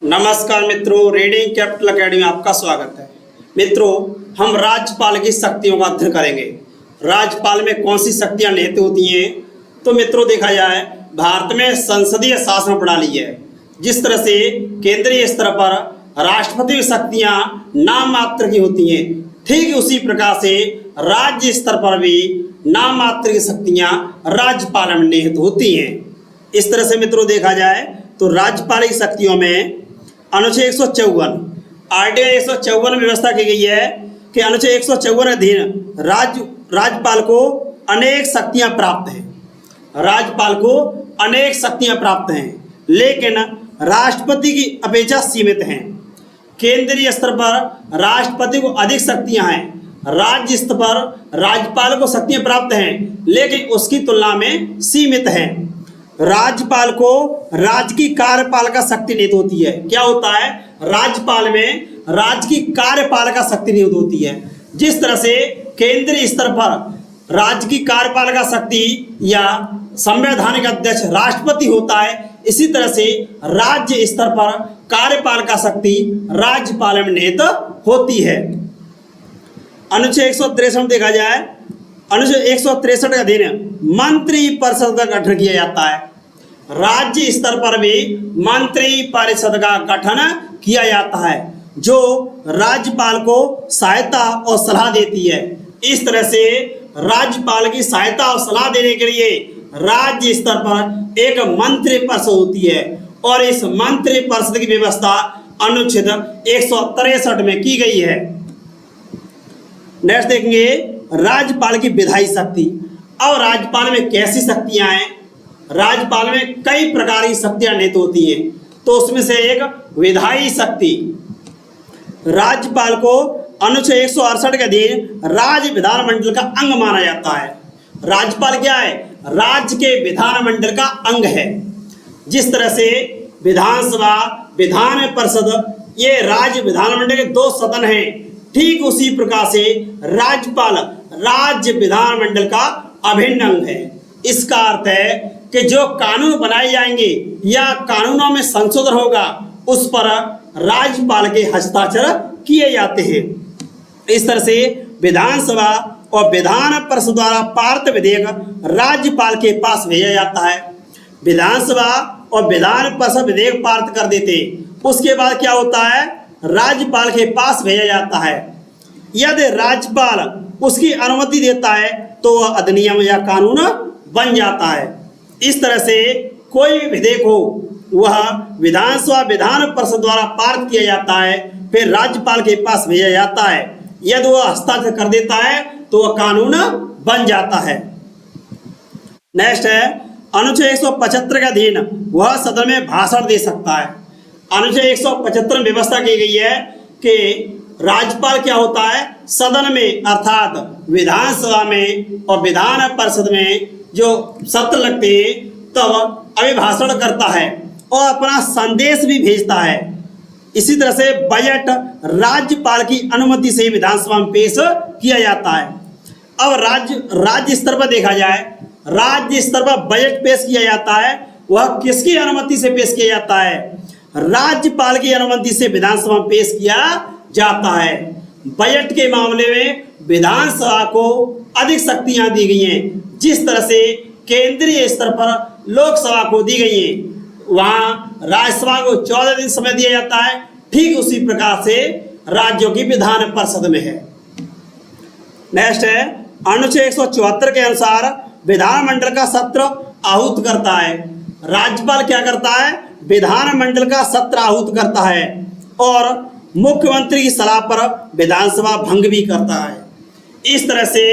नमस्कार मित्रों, reading capital academy में आपका स्वागत है। मित्रों, हम राज्यपाल की शक्तियों का अध्ययन करेंगे। राज्यपाल में कौन सी शक्तियां निहित होती हैं? तो मित्रों, देखा जाए भारत में संसदीय शासन प्रणाली है। जिस तरह से केंद्रीय स्तर पर राष्ट्रपति की शक्तियां नाम मात्र की होती हैं, ठीक उसी प्रकार से राज्य स्तर पर भी नाम मात्र की शक्तियां राज्यपाल में निहित होती हैं। इस तरह से मित्रों देखा जाए तो राज्यपाल की शक्तियों में अनुच्छेद 154 आर्टिकल 154 में व्यवस्था की गई है कि अनुच्छेद 154 अधीन राज्यपाल को अनेक शक्तियां प्राप्त हैं। राज्यपाल को अनेक शक्तियां प्राप्त हैं, लेकिन राष्ट्रपति की अपेक्षा सीमित हैं। केंद्रीय स्तर पर राष्ट्रपति को अधिक शक्तियां हैं, राज्य स्तर पर राज्यपाल को शक्तियां प्राप्त हैं, लेकिन उसकी तुलना में सीमित हैं। राज्यपाल को राज्य की कार्यपालिका शक्ति निहित होती है। क्या होता है? राज्यपाल में राज्य की कार्यपालिका शक्ति निहित होती है। जिस तरह से केंद्रीय स्तर पर राज्य की कार्यपालिका शक्ति या संवैधानिक अध्यक्ष राष्ट्रपति होता है, इसी तरह से राज्य स्तर पर कार्यपालिका शक्ति राज्यपाल में निहित होती है। अनुच्छेद 163 देखा जाए, अनुच्छेद 163 के अधीन मंत्री परिषद का गठन किया जाता है। राज्य स्तर पर भी मंत्री परिषद का गठन किया जाता है, जो राज्यपाल को सहायता और सलाह देती है। इस तरह से राज्यपाल की सहायता और सलाह देने के लिए राज्य स्तर पर एक मंत्री परिषद होती है, और इस मंत्री परिषद की व्यवस्था अनुच्छेद 163 में की गई है। नेक्स्ट देखेंगे राज्यपाल की विधायी शक्ति। अब राज्यपाल में कैसी शक्तियां हैं? राज्यपाल में कई प्रकार की शक्तियां निहित होती हैं, तो उसमें से एक विधायी शक्ति। राज्यपाल को अनुच्छेद 168 के अधीन राज्य विधानमंडल का अंग माना जाता है। राज्यपाल क्या है? राज्य के विधानमंडल का अंग है। जिस तरह से विधानसभा, विधान परिषद, ये राज्य विधानमंडल के दो सदन हैं, ठीक उसी प्रकार से राज्यपाल राज्य विधानमंडल का अभिन्न अंग है। इसका अर्थ है कि जो कानून बनाए जाएंगे या कानूनों में संशोधन होगा, उस पर राज्यपाल के हस्ताक्षर किए जाते हैं। इस तरह से विधानसभा और विधान परिषद द्वारा पारित विधेयक राज्यपाल के पास भेजा जाता है। विधानसभा और विधान परिषद विधेयक पारित कर देते, उसके बाद क्या होता है? राज्यपाल के पास भेजा जाता है। यदि राज्यपाल उसकी अनुमति देता है तो वह अधिनियम या कानून बन जाता है। इस तरह से कोई भी विधेयक हो, वह विधानसभा विधान परिषद द्वारा पारित किया जाता है, फिर राज्यपाल के पास भेजा जाता है। यदि वह हस्ताक्षर कर देता है तो वह कानून बन जाता है। नेक्स्ट है अनुच्छेद 175 के अधीन वह सदन में भाषण दे सकता है। अनुच्छेद 175 में व्यवस्था की गई है कि राज्यपाल क्या होता है? सदन में अर्थात विधानसभा में और विधान परिषद में जो सत्र लगते हैं तब अभिभाषण करता है और अपना संदेश भी भेजता है। इसी तरह से बजट राज्यपाल की अनुमति से विधानसभा में पेश किया जाता है। अब राज्य स्तर पर देखा जाए, राज्य स्तर पर बजट पेश किया जाता है, वह किसकी अनुमति से पेश किया जाता है? राज्यपाल की अनुमति से विधानसभा में पेश किया जाता है। बजट के मामले में विधानसभा को अधिक शक्तियां दी गई हैं। जिस तरह से केंद्रीय स्तर पर लोकसभा को दी गई है, वहां राज्यसभा को 14 दिन समय दिया जाता है, ठीक उसी प्रकार से राज्यों की विधान परिषद में है। नेक्स्ट है अनुच्छेद 174 के अनुसार विधानमंडल का सत्र आहूत करता है। राज्यपाल क्या करता है? विधानमंडल का सत्र आहूत करता है और मुख्यमंत्री की सलाह पर विधानसभा भंग भी करता है। इस तरह से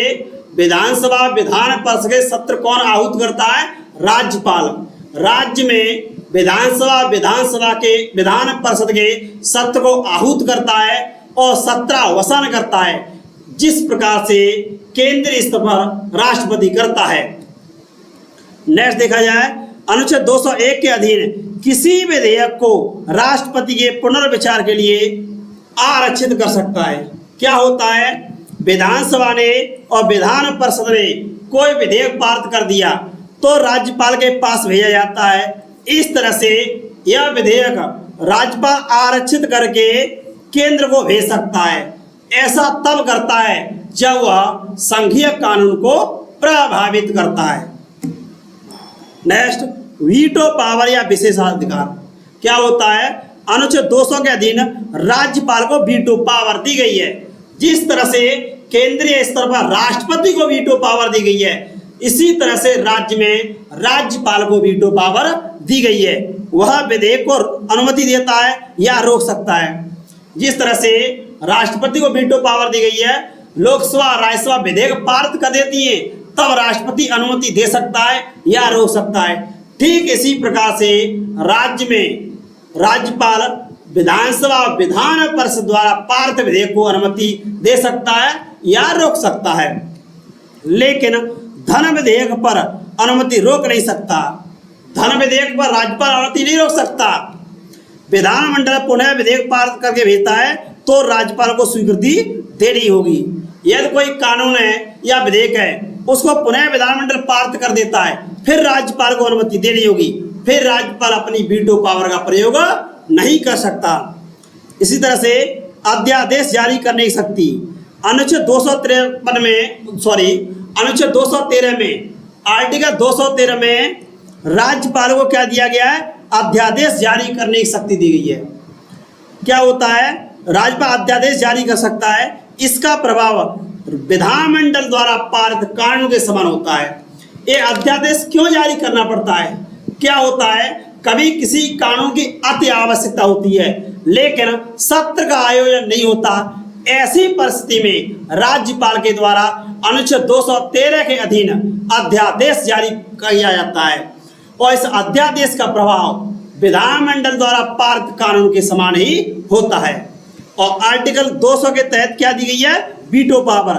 विधानसभा विधान परिषद के सत्र कौन आहूत करता है? राज्यपाल। राज्य में विधान परिषद के सत्र को आहूत करता है और सत्रावसान करता है, जिस प्रकार से केंद्रीय स्तर पर राष्ट्रपति करता है। नेक्स्ट देखा जाए अनुच्छेद 201 के अधीन किसी विधेयक को राष्ट्रपति के पुनर्विचार के लिए आरक्षित कर सकता है। क्या होता है? विधानसभा ने और विधान परिषद ने कोई विधेयक पारित कर दिया तो राज्यपाल के पास भेजा जाता है। इस तरह से यह विधेयक राज्यपाल आरक्षित करके केंद्र को भेज सकता है। ऐसा तब करता है जब वह संघीय कानून को प्रभावित करता है। नेक्स्ट, वीटो पावर या विशेषाधिकार क्या होता है? अनुच्छेद 200 के अधीन राज्यपाल को वीटो पावर दी गई है। जिस तरह से केंद्रीय स्तर पर राष्ट्रपति को वीटो पावर दी गई है, इसी तरह से राज्य में राज्यपाल को वीटो पावर दी गई है। वह विधेयक को अनुमति देता है या रोक सकता है। जिस तरह से राष्ट्रपति को वीटो पावर दी गई है, लोकसभा राज्यसभा विधेयक पारित कर देती है, तब राष्ट्रपति अनुमति दे सकता है या रोक सकता है। ठीक इसी प्रकार से राज्य में राज्यपाल विधानसभा विधान परिषद द्वारा पारित विधेयक को अनुमति दे सकता है या रोक सकता है, लेकिन धन विधेयक पर अनुमति रोक नहीं सकता। धन विधेयक पर राज्यपाल अनुमति नहीं रोक सकता। विधानमंडल पुनः विधेयक पारित करके भेजता है तो राज्यपाल को स्वीकृति देनी होगी। यदि कोई कानून है या विधेयक है, उसको पुनः विधानमंडल पारित कर देता है, फिर राज्यपाल को अनुमति देनी होगी। फिर राज्यपाल अपनी वीटो पावर का प्रयोग नहीं कर सकता। इसी तरह से अध्यादेश जारी करने की शक्ति अनुच्छेद 253 में अनुच्छेद 213 में आर्टिकल 213 में राज्यपाल को क्या दिया गया है? अध्यादेश जारी करने की शक्ति दी गई है। क्या होता है? राज्यपाल अध्यादेश जारी कर सकता है। इसका प्रभाव विधानमंडल द्वारा पारित कानून के समान होता है। ये अध्यादेश क्यों जारी करना पड़ता है? क्या होता है, कभी किसी कानून की अति आवश्यकता होती है लेकिन सत्र का आयोजन नहीं होता। ऐसी परिस्थिति में राज्यपाल के द्वारा अनुच्छेद 213 के अधीन अध्यादेश जारी किया जाता है और इस अध्यादेश का प्रभाव विधानमंडल द्वारा पारित कानून के समान ही होता है। और आर्टिकल 200 के तहत क्या दी गई है? Veto power.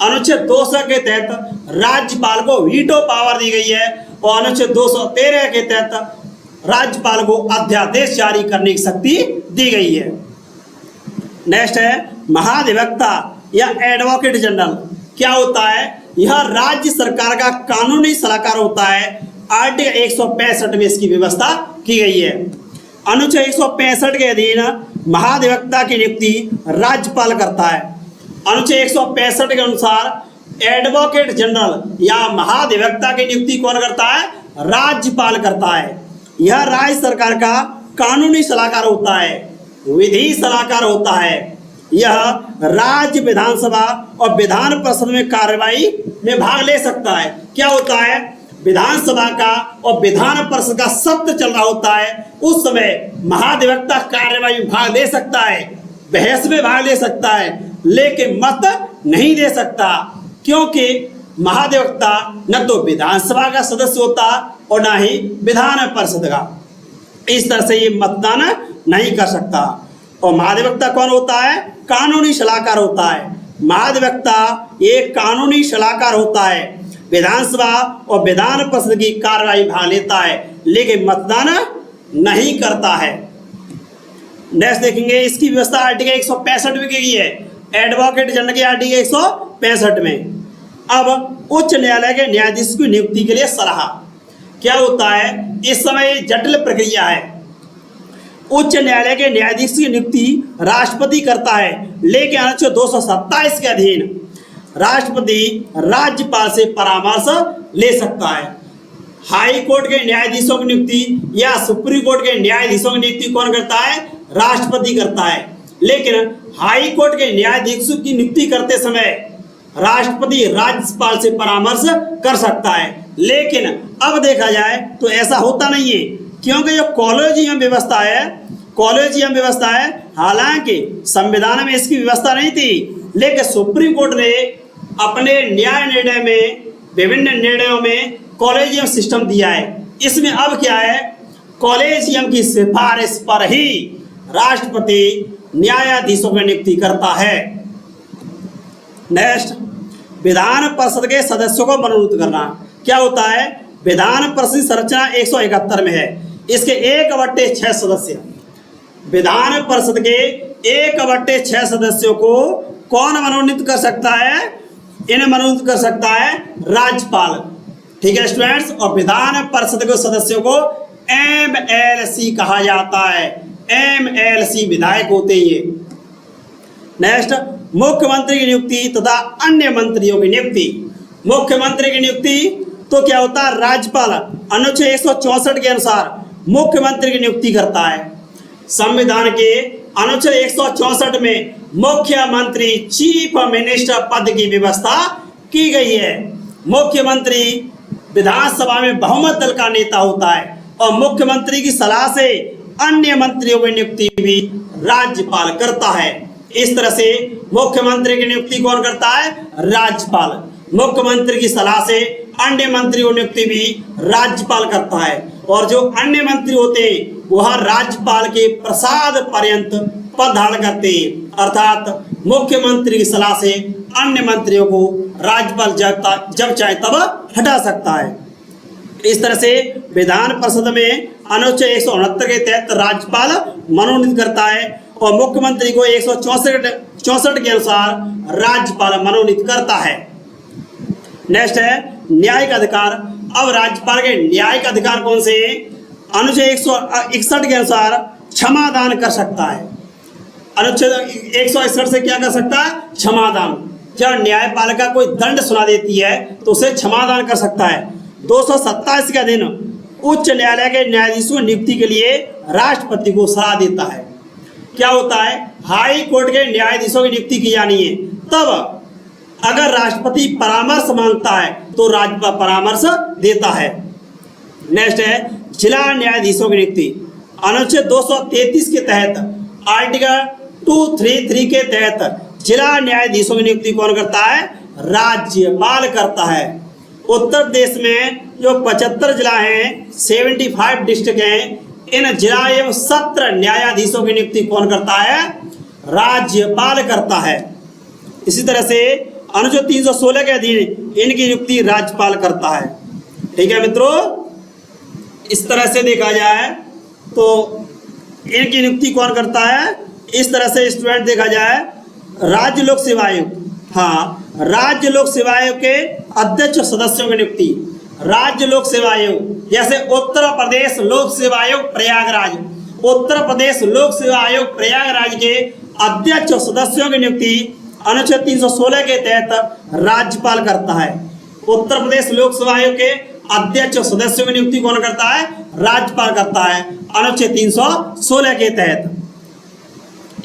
अनुच्छेद 200 के तहत राज्यपाल को वीटो पावर दी गई है और अनुच्छेद 213 के तहत राज्यपाल को अध्यादेश जारी करने की शक्ति दी गई है। नेक्स्ट है महाधिवक्ता या एडवोकेट जनरल। क्या होता है? यह राज्य सरकार का कानूनी सलाहकार होता है। आर्टिकल 165 में इसकी व्यवस्था की गई है। अनुच्छेद 165 के अधीन महाधिवक्ता की नियुक्ति राज्यपाल करता है। अनुच्छेद 165 के अनुसार एडवोकेट जनरल या महाधिवक्ता की नियुक्ति कौन करता है? राज्यपाल करता है। यह राज्य सरकार का कानूनी सलाहकार होता है, विधि सलाहकार होता है। यह राज्य विधानसभा और विधान परिषद में कार्यवाही में भाग ले सकता है। क्या होता है? विधानसभा का और विधान परिषद का सत्र चल रहा होता है, उस समय महाधिवक्ता कार्यवाही में भाग ले सकता है, बहस में भाग ले सकता है, लेकिन मत नहीं दे सकता, क्योंकि महाधिवक्ता न तो विधानसभा का सदस्य होता और न ही विधान परिषद का। इस तरह से ये मतदान नहीं कर सकता। और महाधिवक्ता कौन होता है? कानूनी सलाहकार होता है। महाधिवक्ता एक कानूनी सलाहकार होता है, विधानसभा और विधान परिषद की कार्यवाही भाग लेता है, लेकिन मतदान नहीं करता है। नेक्स्ट देखेंगे, इसकी व्यवस्था आर्टिकल 165 में की गई है, एडवोकेट जनरल के आर्टिकल 165 में। अब उच्च न्यायालय के न्यायाधीश की नियुक्ति के लिए सलाह। क्या होता है? इस समय जटिल प्रक्रिया है। उच्च न्यायालय के न्यायाधीश की नियुक्ति राष्ट्रपति करता है, लेकिन अनुच्छेद 227 के अधीन राष्ट्रपति राज्यपाल से परामर्श ले सकता है। हाई कोर्ट के न्यायाधीशों की नियुक्ति या सुप्रीम कोर्ट के न्यायाधीशों की नियुक्ति कौन करता है? राष्ट्रपति करता है। लेकिन हाई कोर्ट के न्यायाधीशों की नियुक्ति करते समय राष्ट्रपति राज्यपाल से परामर्श कर सकता है। लेकिन अब देखा जाए तो ऐसा होता नहीं है, क्योंकि जो कॉलेजियम व्यवस्था है, हालांकि संविधान में इसकी व्यवस्था नहीं थी, लेकिन सुप्रीम कोर्ट ने अपने न्याय निर्णय में विभिन्न निर्णयों में कॉलेजियम सिस्टम दिया है। इसमें अब क्या है? कॉलेजियम की सिफारिश पर ही राष्ट्रपति न्यायाधीशों की नियुक्ति करता है। नेक्स्ट, विधान परिषद के सदस्यों को मनोनीत करना। क्या होता है? विधान परिषद संरचना 171 में है। इसके 1/6 सदस्य, विधान परिषद के 1/6 सदस्यों को कौन मनोनीत कर सकता है? इन्हें मनोनीत कर सकता है राज्यपाल। ठीक है स्टूडेंट्स। और विधान परिषद के सदस्यों को MLC कहा जाता है। MLC विधायक होते हैं ये। नेक्स्ट, मुख्यमंत्री की नियुक्ति तथा अन्य मंत्रियों की नियुक्ति। मुख्यमंत्री की नियुक्ति तो क्या होता है, राज्यपाल अनुच्छेद 164 के अनुसार मुख्यमंत्री की नियुक्ति करता है। संविधान के अनुच्छेद 164 में मुख्यमंत्री चीफ मिनिस्टर पद की व्यवस्था की गई है। मुख्यमंत्री विधानसभा में बहुमत दल का नेता होता है और मुख्यमंत्री की सलाह से अन्य मंत्रियों की नियुक्ति भी राज्यपाल करता है। इस तरह से मुख्यमंत्री की नियुक्ति कौन करता है, राज्यपाल। मुख्यमंत्री की सलाह से अन्य मंत्रियों की नियुक्ति भी राज्यपाल करता है और जो अन्य मंत्री होते हैं वह राज्यपाल के प्रसाद पर्यंत पद धारण करते हैं, अर्थात मुख्यमंत्री की सलाह से अन्य मंत्रियों को राज्यपाल जब चाहे तब हटा सकता है। इस तरह से विधान परिषद में अनुच्छेद 169 के तहत राज्यपाल मनोनीत करता है और मुख्यमंत्री को 164 के अनुसार राज्यपाल मनोनीत करता है। नेक्स्ट है न्यायिक अधिकार। अब राज्यपाल के न्यायिक अधिकार कौन से हैं? अनुच्छेद 161 के अनुसार क्षमादान कर सकता है। अनुच्छेद 161 से क्या कर सकता है, क्षमादान। जब न्यायपालिका कोई दंड सुना देती है तो उसे क्षमादान कर सकता है। 227 का दिन उच्च न्यायालय के न्यायाधीशों की नियुक्ति के लिए राष्ट्रपति को सलाह देता है। क्या होता है, हाई कोर्ट के न्यायाधीशों की नियुक्ति की जानी है, तब अगर राष्ट्रपति परामर्श मांगता है तो राज्यपाल परामर्श देता है। नेक्स्ट है जिला न्यायाधीशों की नियुक्ति। अनुच्छेद 233 के तहत आर्टिकल 233 के तहत जिला न्यायाधीशों की नियुक्ति कौन करता है, राज्यपाल करता है। उत्तर प्रदेश में जो 75 जिला हैं, 75 डिस्ट्रिक्ट हैं, इन जिला एवं सत्र न्यायाधीशों की नियुक्ति कौन करता है, राज्यपाल करता है। इसी तरह से अनुच्छेद 316 के अधीन इनकी नियुक्ति राज्यपाल करता है। ठीक है मित्रों, इस तरह से देखा जाए तो इनकी नियुक्ति कौन करता है। इस तरह से स्टूडेंट देखा जाए राज्य लोक सेवा आयोग, हाँ, राज्य लोक सेवा आयोग के अध्यक्ष सदस्यों की नियुक्ति। राज्य लोक सेवा आयोग जैसे उत्तर प्रदेश लोक सेवा आयोग प्रयागराज, उत्तर प्रदेश लोक सेवा आयोग प्रयागराज के अध्यक्ष सदस्यों की नियुक्ति अनुच्छेद 316 के तहत राज्यपाल करता है। उत्तर प्रदेश लोक सेवा आयोग के अध्यक्ष सदस्यों की नियुक्ति कौन करता है, राज्यपाल करता है अनुच्छेद 316 के तहत।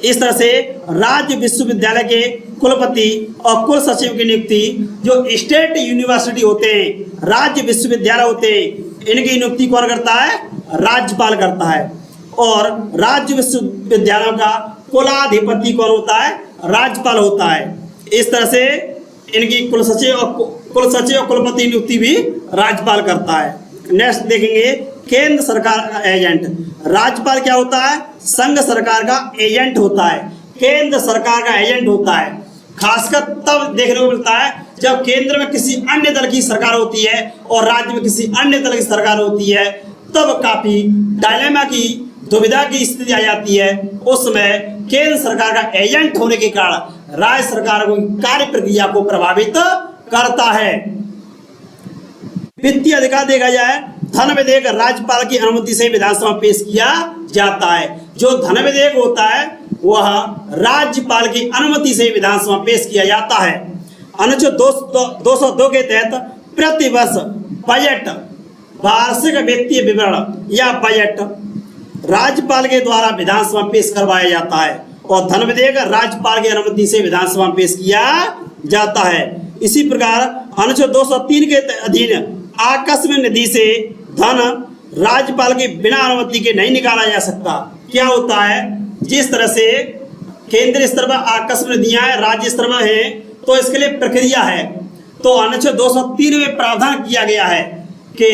इस तरह से राज्य विश्वविद्यालय के कुलपति और कुल सचिव की नियुक्ति, जो स्टेट यूनिवर्सिटी होते हैं, राज्य विश्वविद्यालय होते हैं, इनकी नियुक्ति कौन करता है, राज्यपाल करता है। और राज्य विश्वविद्यालयों का कुलाधिपति कौन होता है, राज्यपाल होता है। इस तरह से इनकी कुल सचिव और कुलपति नियुक्ति भी राज्यपाल करता है। नेक्स्ट देखेंगे केंद्र सरकार का एजेंट। राज्यपाल क्या होता है, संघ सरकार का एजेंट होता है, केंद्र सरकार का एजेंट होता है। खासकर तब देखने को मिलता है जब केंद्र में किसी अन्य दल की सरकार होती है और राज्य में किसी अन्य दल की सरकार होती है, तब काफी डायलेमा की दुविधा की स्थिति आ जाती है। उस समय केंद्र सरकार का एजेंट होने के कारण राज्य सरकार को कार्य प्रक्रिया को प्रभावित करता है। वित्तीय अधिकार देखा जाए, धन विधेयक राज्यपाल की अनुमति से विधानसभा में पेश किया जाता है। जो धन विधेयक होता है वह राज्यपाल की अनुमति से विधानसभा में पेश किया जाता है। अनुच्छेद 202 के तहत प्रतिवर्ष बजट, वार्षिक वित्तीय विवरण या बजट राज्यपाल के द्वारा विधानसभा में पेश करवाया जाता है और धन विधेयक राज्यपाल की अनुमति से विधानसभा में पेश किया जाता है। इसी प्रकार अनुच्छेद 203 के अधीन आकस्मिक निधि से धन राज्यपाल के बिना अनुमति के नहीं निकाला जा सकता। क्या होता है, जिस तरह से केंद्रीय स्तर पर आकस्मिक निधियां हैं, राज्य स्तर में है, तो इसके लिए प्रक्रिया है। तो अनुच्छेद 203 में प्रावधान किया गया है कि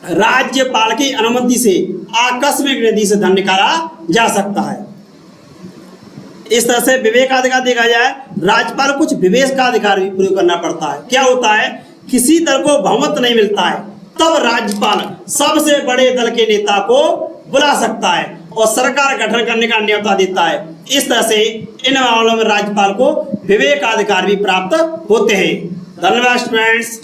राज्यपाल की अनुमति से आकस्मिक निधि से धन निकाला जा सकता है। इस तरह से विवेकाधिकार देखा जाए, राज्यपाल को कुछ विवेकाधिकार भी प्रयोग करना पड़ता है। क्या होता है, किसी दल को बहुमत नहीं मिलता है तब राज्यपाल सबसे बड़े दल के नेता को बुला सकता है और सरकार गठन करने का न्योता देता है। इस तरह से इन मामलों में राज्यपाल को विवेकाधिकार भी प्राप्त होते हैं। धन्यवाद स्टूडेंट्स।